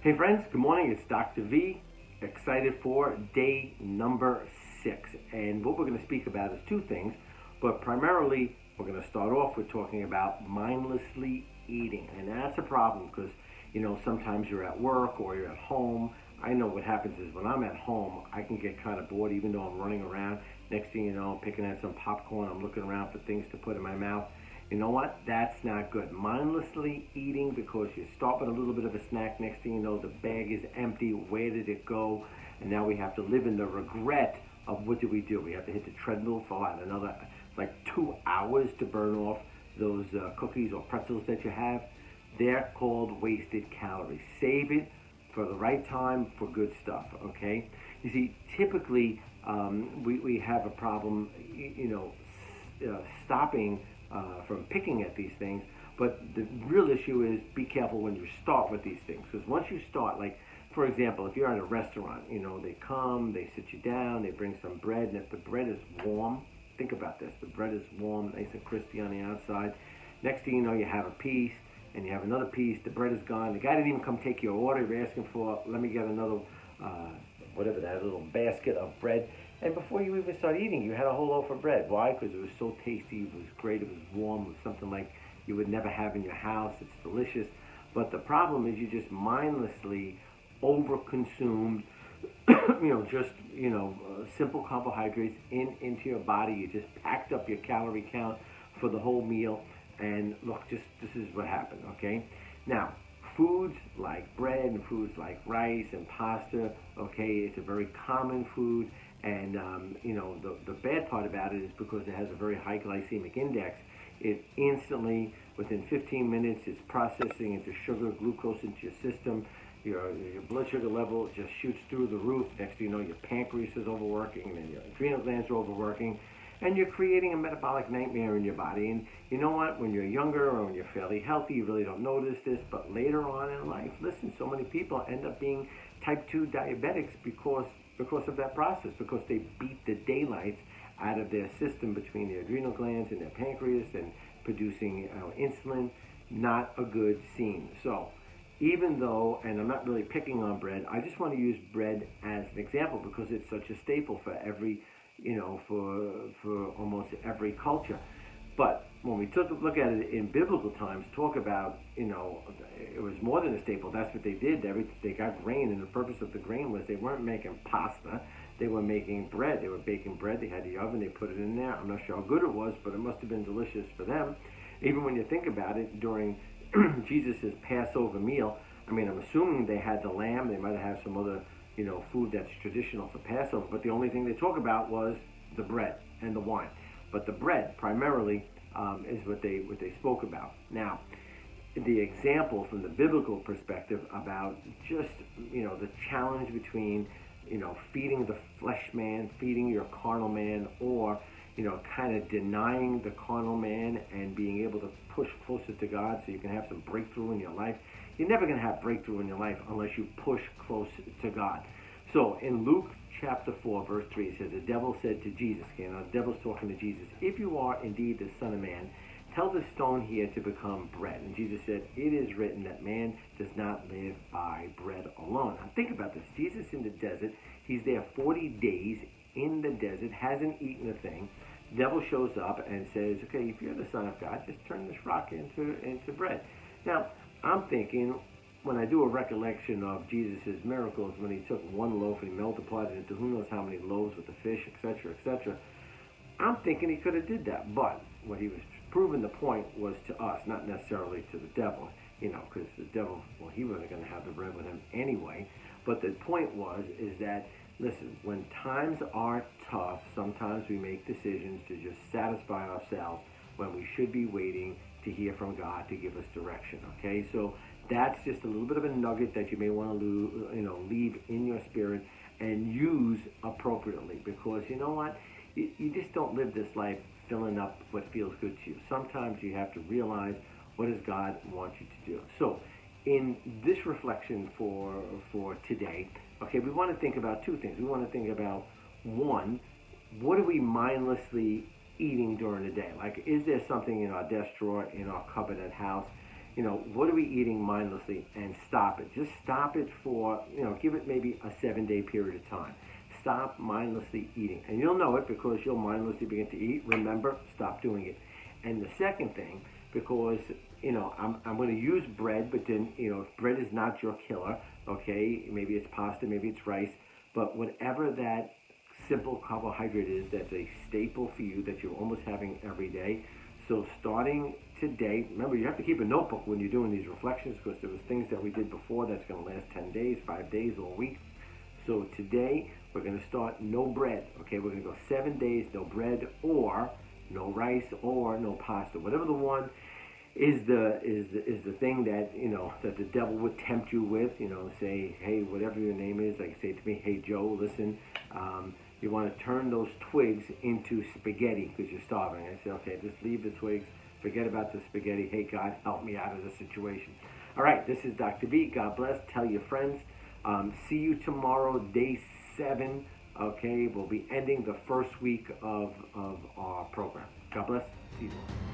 Hey friends, good morning. It's Dr. V. Excited for day number 6. And what we're going to speak about is two things, but primarily we're going to start off with talking about mindlessly eating. And that's a problem because, sometimes you're at work or you're at home. I know what happens is when I'm at home, I can get kind of bored even though I'm running around. Next thing you know, I'm picking at some popcorn. I'm looking around for things to put in my mouth. You know what? That's not good. Mindlessly eating because you start with a little bit of a snack. Next thing you know, the bag is empty. Where did it go? And now we have to live in the regret of what did we do? We have to hit the treadmill for another like 2 hours to burn off those cookies or pretzels that you have. They're called wasted calories. Save it for the right time for good stuff, okay? You see, typically we have a problem, stopping from picking at these things. But the real issue is be careful when you start with these things. Because once you start, like, for example, if you're at a restaurant, they come, they sit you down, they bring some bread, and if the bread is warm, think about this, the bread is warm, nice and crispy on the outside. Next thing you know, you have a piece, and you have another piece, the bread is gone. The guy didn't even come take your order. You're asking for, let me get another, whatever that little basket of bread. And before you even start eating, you had a whole loaf of bread. Why? Because it was so tasty, it was great, it was warm, it was something like you would never have in your house. It's delicious. But the problem is you just mindlessly overconsumed, simple carbohydrates into your body. You just packed up your calorie count for the whole meal. And look, this is what happened, okay? Now, foods like bread and foods like rice and pasta, okay, it's a very common food. And, the bad part about it is because it has a very high glycemic index, it instantly, within 15 minutes, it's processing into sugar, glucose into your system. Your blood sugar level just shoots through the roof. Next thing you know, your pancreas is overworking and your adrenal glands are overworking. And you're creating a metabolic nightmare in your body. And you know what? When you're younger or when you're fairly healthy, you really don't notice this. But later on in life, listen, so many people end up being type 2 diabetics because of that process, because they beat the daylights out of their system between their adrenal glands and their pancreas and producing insulin. Not a good scene. So even though, and I'm not really picking on bread, I just want to use bread as an example because it's such a staple for every, for almost every culture. But when we took a look at it in biblical times, talk about, it was more than a staple. That's what they did. They got grain, and the purpose of the grain was they weren't making pasta. They were making bread. They were baking bread. They had the oven. They put it in there. I'm not sure how good it was, but it must have been delicious for them. Even when you think about it, during Jesus' Passover meal, I'm assuming they had the lamb. They might have had some other, food that's traditional for Passover. But the only thing they talk about was the bread and the wine. But the bread primarily is what they spoke about. Now, the example from the biblical perspective about just the challenge between feeding the flesh man, feeding your carnal man, or kind of denying the carnal man and being able to push closer to God so you can have some breakthrough in your life. You're never going to have breakthrough in your life unless you push close to God. So in Luke chapter 4, verse 3, it says, the devil said to Jesus, the devil's talking to Jesus, if you are indeed the Son of Man, tell the stone here to become bread. And Jesus said, it is written that man does not live by bread alone. Now think about this. Jesus in the desert, he's there 40 days in the desert, hasn't eaten a thing. The devil shows up and says, okay, if you're the Son of God, just turn this rock into bread. Now, I'm thinking, when I do a recollection of Jesus' miracles, when he took one loaf and he multiplied it into who knows how many loaves with the fish, etc., etc., I'm thinking he could have did that. But what he was proving the point was to us, not necessarily to the devil, because the devil, well, he wasn't going to have the bread with him anyway. But the point is that, listen, when times are tough, sometimes we make decisions to just satisfy ourselves when we should be waiting to hear from God to give us direction, okay? So that's just a little bit of a nugget that you may want to leave in your spirit and use appropriately, because you know what? You just don't live this life filling up what feels good to you. Sometimes you have to realize, what does God want you to do? So in this reflection for today, okay, we want to think about two things. We want to think about, one, what are we mindlessly eating during the day? Like, is there something in our desk drawer, in our cupboard at house, what are we eating mindlessly, and stop it. Just stop it for, give it maybe a 7-day period of time. Stop mindlessly eating. And you'll know it because you'll mindlessly begin to eat. Remember, stop doing it. And the second thing, because, I'm going to use bread, but then, if bread is not your killer, okay, maybe it's pasta, maybe it's rice, but whatever that simple carbohydrate is that's a staple for you that you're almost having every day. So starting today, remember you have to keep a notebook when you're doing these reflections because there was things that we did before that's going to last 10 days, 5 days, or a week. So today we're going to start no bread. Okay, we're going to go 7 days no bread or no rice or no pasta. Whatever the one is the thing that that the devil would tempt you with. Say, hey, whatever your name is, like say to me, hey Joe, listen, you want to turn those twigs into spaghetti because you're starving. I say, okay, just leave the twigs, forget about the spaghetti. Hey, God, help me out of the situation. All right, this is Dr. B. God bless. Tell your friends. See you tomorrow, day 7. Okay, we'll be ending the first week of our program. God bless. See you tomorrow.